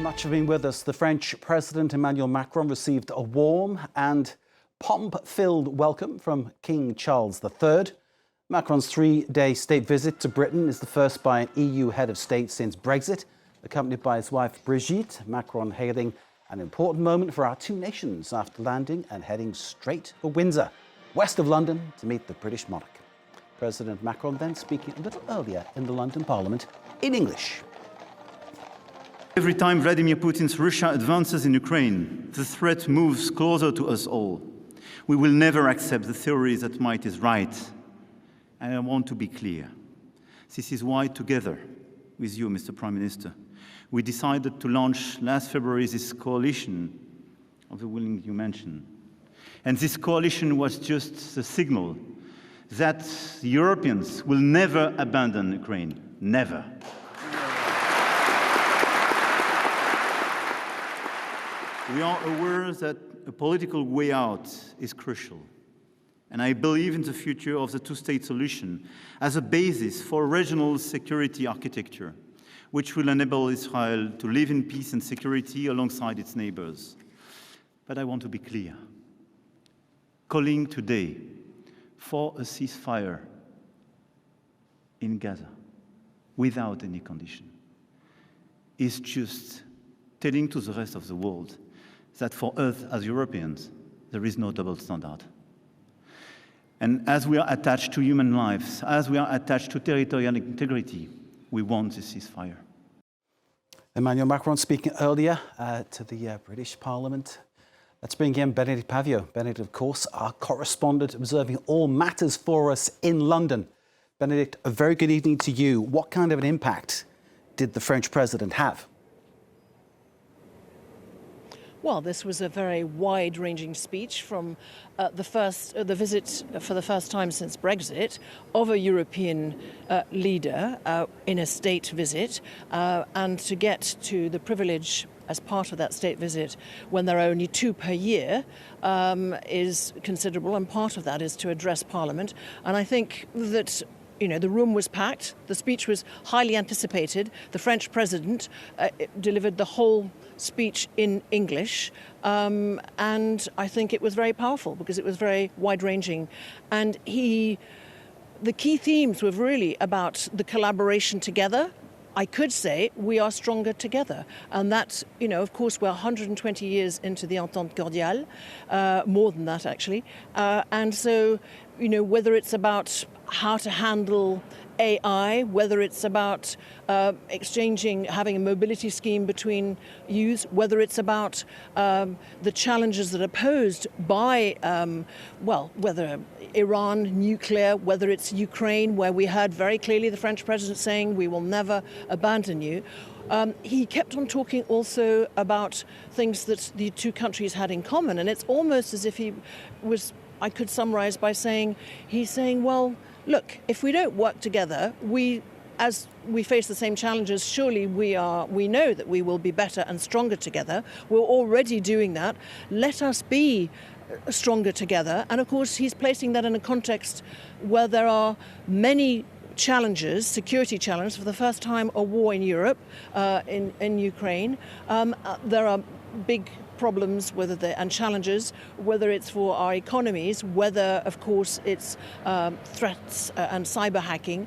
much for being with us. The French President Emmanuel Macron received a warm and pomp-filled welcome from King Charles III. Macron's three-day state visit to Britain is the first by an EU head of state since Brexit, accompanied by his wife Brigitte. Macron hailing an important moment for our two nations after landing and heading straight for Windsor, west of London, to meet the British monarch. President Macron then speaking a little earlier in the London Parliament in English. Every time Vladimir Putin's Russia advances in Ukraine, the threat moves closer to us all. We will never accept the theory that might is right. And I want to be clear. This is why, together with you, Mr. Prime Minister, we decided to launch last February this coalition of the willing you mentioned. And this coalition was just the signal that the Europeans will never abandon Ukraine. Never. We are aware that a political way out is crucial, and I believe in the future of the two-state solution as a basis for regional security architecture, which will enable Israel to live in peace and security alongside its neighbors. But I want to be clear. Calling today for a ceasefire in Gaza without any condition is just telling to the rest of the world that for us as Europeans, there is no double standard. And as we are attached to human lives, as we are attached to territorial integrity, we want this ceasefire. Emmanuel Macron speaking earlier to the British Parliament. Let's bring in Benedicte Paviot. Benedicte, of course, our correspondent observing all matters for us in London. Benedicte, a very good evening to you. What kind of an impact did the French president have? Well, this was a very wide-ranging speech from the visit for the first time since Brexit of a European leader in a state visit, and to get to the privilege as part of that state visit when there are only two per year is considerable, and part of that is to address Parliament. And I think that the room was packed. The speech was highly anticipated. The French president delivered the whole speech in English, and I think it was very powerful because it was very wide-ranging. And the key themes were really about the collaboration together. I could say we are stronger together. And that, of course, we're 120 years into the Entente Cordiale, more than that, actually. And so, whether it's about how to handle AI, whether it's about having a mobility scheme between youths, whether it's about the challenges that are posed by, whether Iran, nuclear, whether it's Ukraine, where we heard very clearly the French president saying, we will never abandon you. He kept on talking also about things that the two countries had in common. And it's almost as if I could summarize by saying, he's saying, well, look, if we don't work together, as we face the same challenges, surely we know that we will be better and stronger together. We're already doing that. Let us be stronger together. And of course, he's placing that in a context where there are many challenges, security challenges, for the first time a war in Europe, in Ukraine. There are big problems and challenges, whether it's for our economies, whether, of course, it's threats and cyber hacking.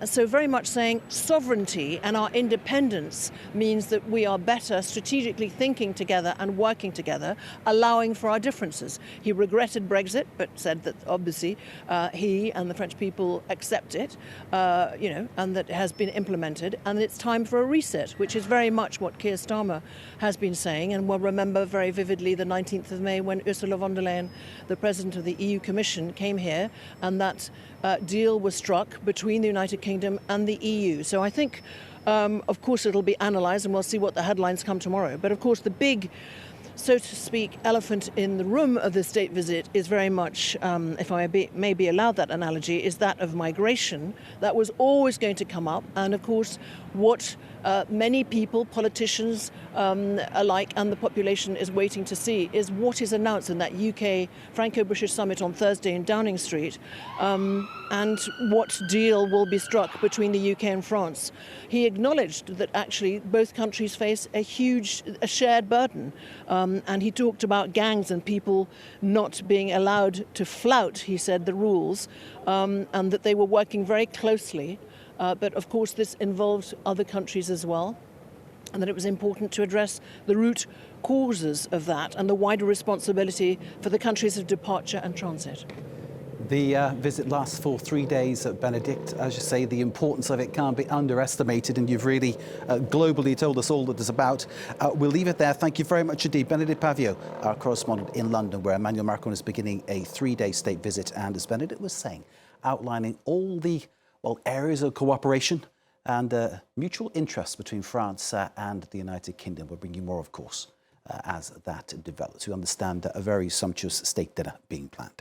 So very much saying sovereignty and our independence means that we are better strategically thinking together and working together, allowing for our differences. He regretted Brexit, but said that obviously he and the French people accept it, and that it has been implemented, and it's time for a reset, which is very much what Keir Starmer has been saying. And we'll remember very vividly the 19th of May when Ursula von der Leyen, the President of the EU Commission, came here, and that deal was struck between the United Kingdom and the EU. So I think, of course, it'll be analysed, and we'll see what the headlines come tomorrow. But of course, the big, so to speak, elephant in the room of this state visit is very much, if I may be allowed that analogy, is that of migration. That was always going to come up. And of course, what many people, politicians alike, and the population is waiting to see is what is announced in that UK Franco-British summit on Thursday in Downing Street, and what deal will be struck between the UK and France. He acknowledged that actually both countries face a shared burden, and he talked about gangs and people not being allowed to flout, he said, the rules, and that they were working very closely. But of course this involved other countries as well, and that it was important to address the root causes of that and the wider responsibility for the countries of departure and transit. The visit lasts for 3 days, Benedict. As you say, the importance of it can't be underestimated, and you've really globally told us all that it's about. We'll leave it there. Thank you very much indeed. Benedicte Paviot, our correspondent in London, where Emmanuel Macron is beginning a 3-day state visit, and as Benedict was saying, outlining all the areas of cooperation and mutual interest between France and the United Kingdom. We'll bring you more, of course, as that develops. We understand a very sumptuous state dinner being planned.